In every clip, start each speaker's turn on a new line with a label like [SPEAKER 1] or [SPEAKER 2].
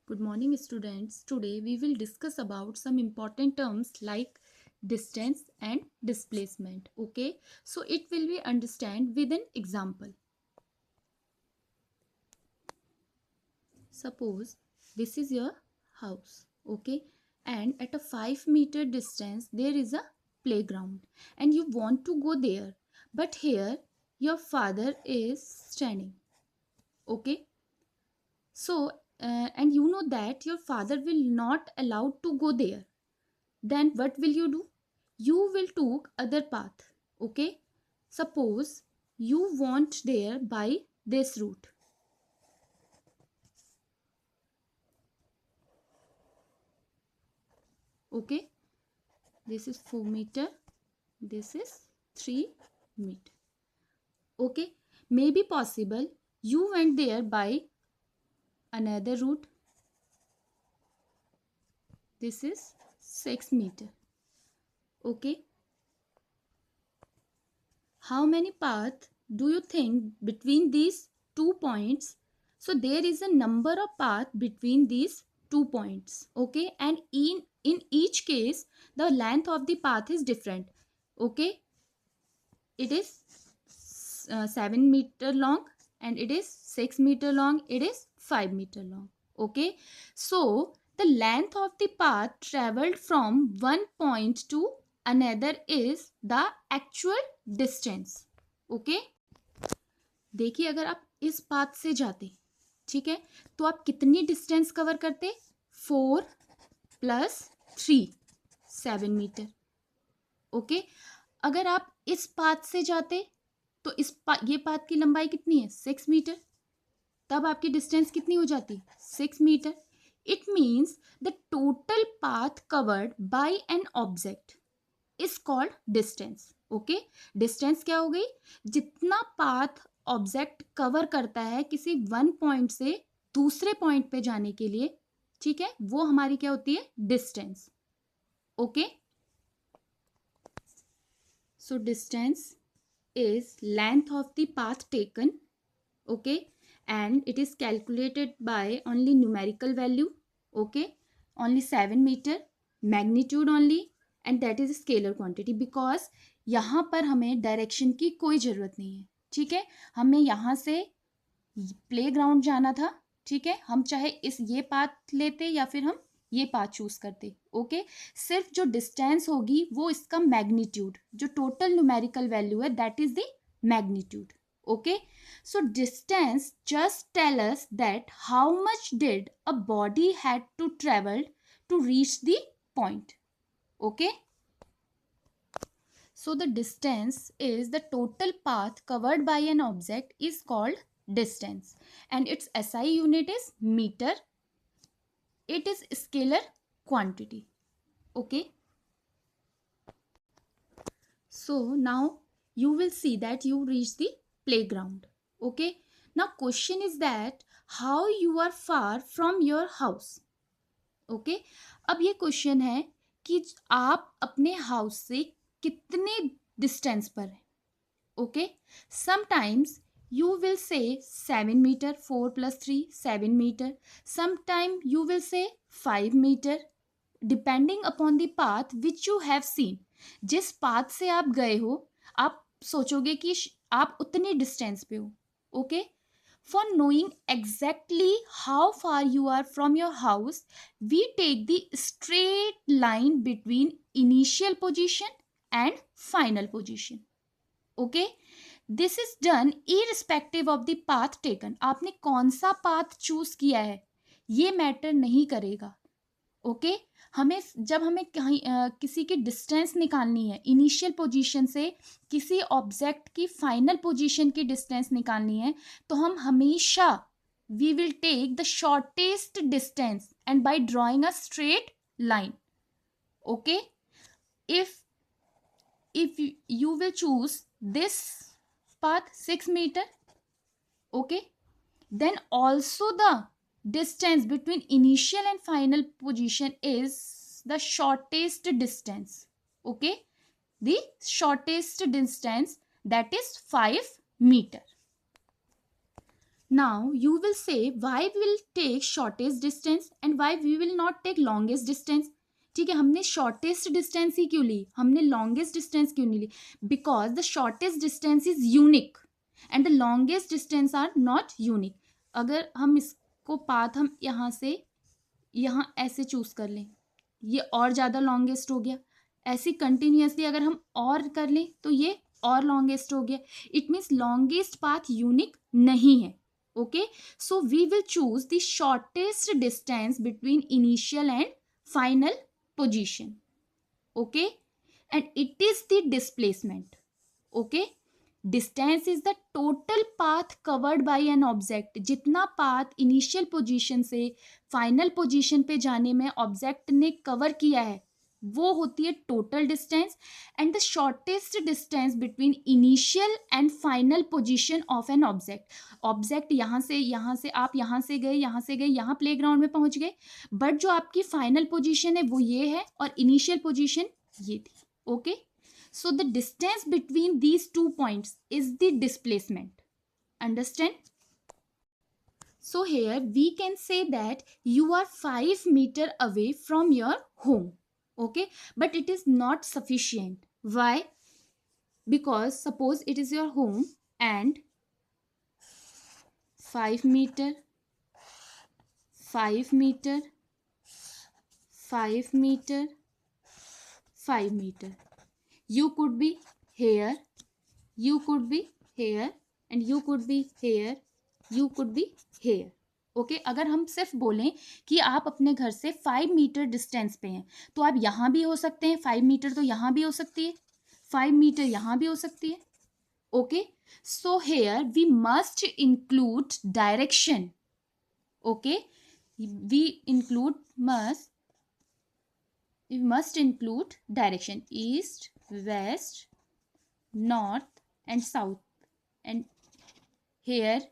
[SPEAKER 1] Good morning, students. Today we will discuss about some important terms like distance and displacement. Okay, so it will be understand with an example. Suppose this is your house, okay, and at a 5 meter distance there is a playground and you want to go there, but here your father is standing, okay. So and you know that your father will not allowed to go there. Then what will you do? You will take other path, okay. Suppose you want there by this route, okay. This is 4 meter, this is 3 meter, okay. Maybe possible you went there by another route. This is 6 meter, okay. How many paths do you think between these 2 points? So there is a number of paths between these 2 points, okay, and in each case the length of the path is different, okay. It is 7 meter long, and it is 6 meter long, it is 5 meter long, okay. So the length of the path traveled from one point to another is the actual distance, okay. देखिए अगर आप इस path से जाते, ठीक है, तो आप कितनी डिस्टेंस कवर करते? 4 + 3 7 मीटर, ओके। अगर आप इस पाथ से जाते तो ये पाथ की लंबाई कितनी है? 6 मीटर। तब आपकी डिस्टेंस कितनी हो जाती? 6 meter. It means the total path covered by an object is called distance, okay. Distance क्या हो गई? जितना पाथ ऑब्जेक्ट कवर करता है किसी वन पॉइंट से दूसरे पॉइंट पे जाने के लिए, ठीक है, वो हमारी क्या होती है? Distance, okay. So distance is length of the path taken, okay, and it is calculated by only numerical value, okay, only 7 meter, magnitude only, and that is scalar quantity because यहाँ पर हमें डायरेक्शन की कोई ज़रूरत नहीं है, ठीक है। हमें यहाँ से प्लेग्राउंड जाना था, ठीक है, हम चाहे ये पाथ लेते या फिर हम ये पाथ चूज करते, ओके। सिर्फ जो डिस्टेंस होगी वो इसका मैग्नीट्यूड, जो टोटल न्यूमेरिकल वैल्यू है that is the magnitude, okay. So distance just tell us that how much did a body had to travel to reach the point, okay. So the distance is the total path covered by an object is called distance, and its SI unit is meter. It is scalar quantity, okay. So now you will see that you reach the playground, okay. Now question is that how you are far from your house, okay. अब ये question है कि आप अपने house से कितने distance पर हैं, okay. Sometimes you will say 7 meter, 4 + 3 7 meter. Sometime you will say 5 meter, depending upon the path which you have seen. जिस पाथ से आप गए हो आप सोचोगे कि आप उतनी डिस्टेंस पे हो, okay. For knowing exactly how far you are from your house, we take the straight line between initial position and final position, okay. This is done irrespective of the path taken. आपने कौन सा path choose किया है ये matter नहीं करेगा, okay. हमें जब हमें कहीं किसी की डिस्टेंस निकालनी है, इनिशियल पोजीशन से किसी ऑब्जेक्ट की फाइनल पोजीशन की डिस्टेंस निकालनी है, तो हम हमेशा we will take the shortest distance and by drawing a straight line, okay. if you will choose this path 6 meter, okay, then also the distance between initial and final position is the shortest distance, okay. The shortest distance, that is 5 meter. Now you will say why we will take shortest distance and why we will not take longest distance. ठीक है, हमने shortest distance ही क्यों ली, हमने longest distance क्यों नहीं ली? Because the shortest distance is unique and the longest distance are not unique. अगर हम इसको पाथ हम यहाँ से यहाँ ऐसे चूज कर लें, ये और ज़्यादा लॉन्गेस्ट हो गया. ऐसी कंटिन्यूसली अगर हम और कर लें तो ये और लॉन्गेस्ट हो गया. It means longest path unique नहीं है. Okay, so we will choose the shortest distance between initial and final position. Okay, and it is the displacement. Okay, distance is the total path covered by an object. जितना path initial position से final position पे जाने में object ने cover किया है वो होती है total distance. And the shortest distance between initial and final position of an object. Object यहाँ से आप यहाँ से गए यहाँ प्लेग्राउंड में पहुँच गए, बट जो आपकी फाइनल पोजीशन है वो ये है और इनिशियल पोजीशन ये थी. Okay, so the distance between these two points is the displacement. Understand? So here we can say that you are 5 meters away from your home. Okay, but it is not sufficient. Why? Because suppose it is your home and 5 meter, 5 meter, 5 meter, 5 meter. You could be here, you could be here, and you could be here, you could be here. Okay, अगर हम सिर्फ बोलें कि आप अपने घर से 5 metre distance पे हैं तो आप यहाँ भी हो सकते हैं. 5 मीटर तो यहाँ भी हो सकती है, 5 मीटर यहाँ भी हो सकती है. Okay, so here we must include direction. Okay, we must include direction east, west, north and south. And here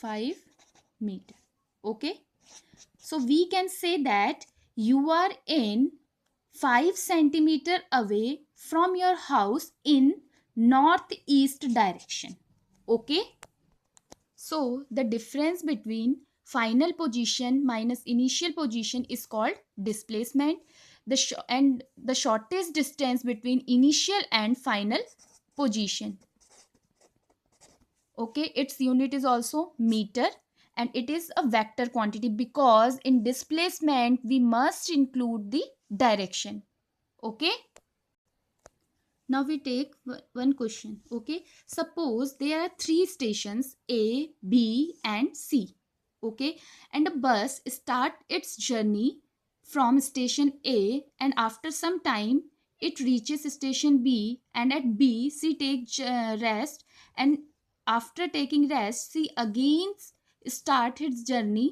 [SPEAKER 1] 5 meter. Okay, so we can say that you are in 5 centimeter away from your house in northeast direction. Okay, so the difference between final position minus initial position is called displacement. And the shortest distance between initial and final position. Okay, its unit is also meter and it is a vector quantity because in displacement we must include the direction. Okay, now we take one question. Okay, suppose there are 3 stations A, B and C. Okay, and a bus start its journey from station A and after some time it reaches station B, and at B C takes rest, and after taking rest she again starts its journey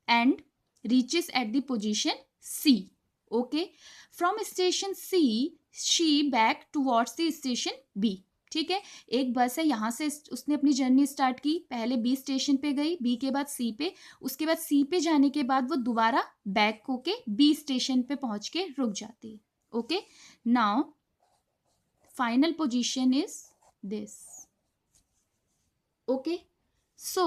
[SPEAKER 1] and reaches at the position C. Okay, from station C she back towards the station B. ठीक है, एक बस है, यहाँ से उसने अपनी journey start की, पहले बी स्टेशन पे गई, बी के बाद सी पे, उसके बाद सी पे जाने के बाद वो दोबारा बैक होके बी स्टेशन पे पहुंच के रुक जाती है. Okay, now final position is this. Okay, so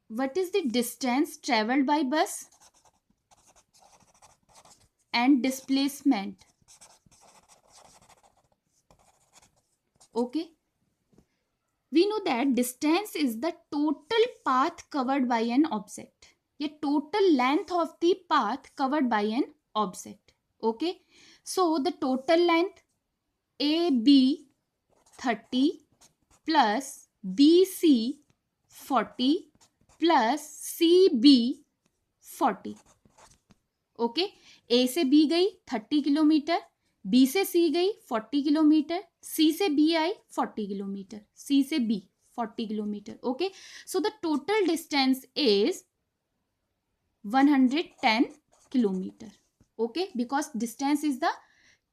[SPEAKER 1] what is the distance traveled by bus and displacement? Okay, we know that distance is the total path covered by an object. ये total length of the path covered by an object. Okay, so the total length AB 30 plus BC 40 plus CB 40. Okay, ए से B गई 30 kilometre, B से सी गई 40 kilometer, C से B I 40 kilometer, C से B 40 kilometer. Okay, so the total distance is 110 kilometer. Okay, because distance is the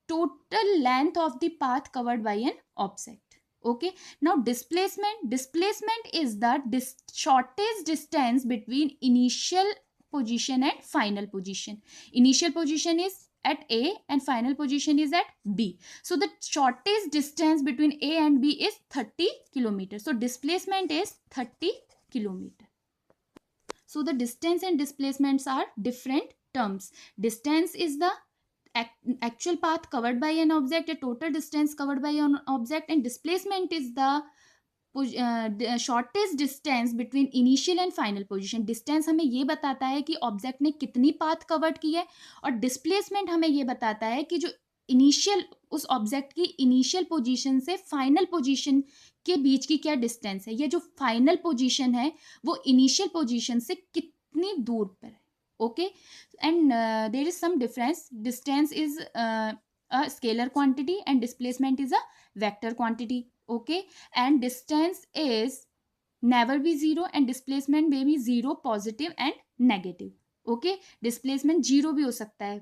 [SPEAKER 1] total length of the path covered by an object. Okay, now displacement is the shortest distance between initial position and final position. Initial position is at A and final position is at B. So the shortest distance between A and B is 30 kilometers. So displacement is 30 kilometers. So the distance and displacements are different terms. Distance is the actual path covered by an object, a total distance covered by an object, and displacement is the shortest distance between initial and final position. Distance हमें ये बताता है कि object ने कितनी path covered की है, और डिस्प्लेसमेंट हमें ये बताता है कि जो इनिशियल उस ऑब्जेक्ट की इनिशियल पोजीशन से फाइनल पोजीशन के बीच की क्या डिस्टेंस है. ये जो फाइनल पोजीशन है वो इनिशियल पोजीशन से कितनी दूर पर है. Okay, and there is some difference. Distance is a scalar quantity and displacement is a vector quantity. Okay, and distance is never be zero and displacement may be zero, positive and negative. Okay, displacement zero भी हो सकता है.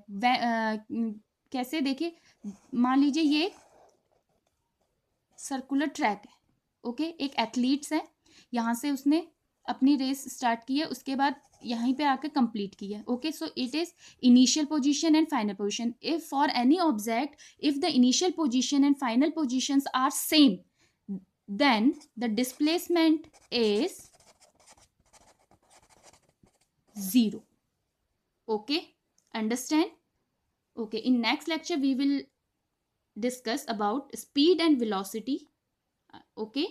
[SPEAKER 1] कैसे देखिए, मान लीजिए ये circular track है. ओके, एक एथलीट्स है, यहाँ से उसने अपनी रेस स्टार्ट की है, उसके बाद यहीं पे आके कंप्लीट की है. Okay, so it is initial position and final position. If for any object, if the initial position and final positions are same, then the displacement is 0. Okay, understand? Okay, in next lecture we will discuss about speed and velocity. Okay.